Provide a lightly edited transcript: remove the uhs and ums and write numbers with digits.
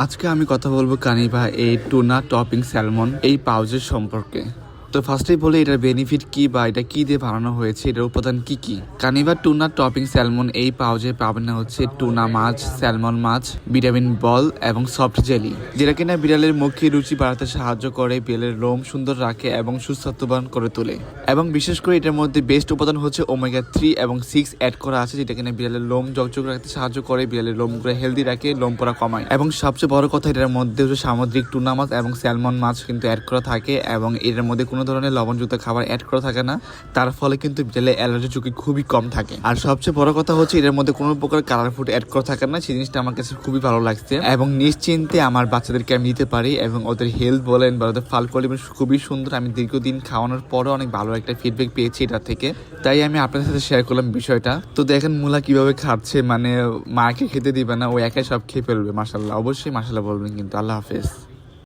আজকে আমি কথা বলবো কানিভা এই টুনা টপিং স্যালমন এই পাউচের সম্পর্কে। তো ফার্স্টেই বলি এটার বেনিফিট কি বা এটা কি দিয়ে বানানো হয়েছে, এটার উপাদান কি কি। কানিভা টুনা টপিং স্যালমন এই পাউচে পাবেন না হচ্ছে টুনা মাছ, স্যালমন মাছ, ভিটামিন বল এবং সফট জেলি, যেটা কিনা বিড়ালের মুখে রুচি বাড়াতে সাহায্য করে, বিড়ালের লোম সুন্দর রাখে এবং সুস্বাস্থ্যবান করে তোলে। এবং বিশেষ করে এটার মধ্যে বেস্ট উপাদান হচ্ছে ওমেগা 3 এবং 6 অ্যাড করা আছে, যেটা কিনা বিড়ালের লোম জকজক রাখতে সাহায্য করে, বিড়ালের লোমগুলো হেলদি রাখে, লোম পড়া কমায়। এবং সবচেয়ে বড় কথা, এটার মধ্যে হচ্ছে সামুদ্রিক টুনা মাছ এবং স্যালমন মাছ কিন্তু অ্যাড করা থাকে এবং এটার মধ্যে কোনো ধরনের লবণযুক্ত খাবার অ্যাড করা থাকে না। তার ফলে কিন্তু বিড়ালের অ্যালার্জি ঝুঁকি খুবই কম থাকে। আর সবচেয়ে বড় কথা হচ্ছে এটার মধ্যে কোনো প্রকার কালার ফুড অ্যাড করা থাকে না। সেই জিনিসটা আমার কাছে খুবই ভালো লাগছে এবং নিশ্চিন্তে আমার বাচ্চাদেরকে আমি দিতে পারি এবং ওদের হেলথ বলেন বা ওদের ফাল কোয়ালিটি খুবই সুন্দর। আমি দীর্ঘদিন খাওয়ানোর পরও অনেক ভালো একটা ফিডব্যাক পেয়েছি এটা থেকে, তাই আমি আপনাদের সাথে শেয়ার করলাম বিষয়টা। তো দেখেন মুলা কিভাবে খাচ্ছে, মানে মাকে খেতে দিবে না, ও একাই সব খেয়ে ফেলবে। মাশাল্লাহ, অবশ্যই মাশাল্লাহ বলবেন কিন্তু। আল্লাহ হাফেজ।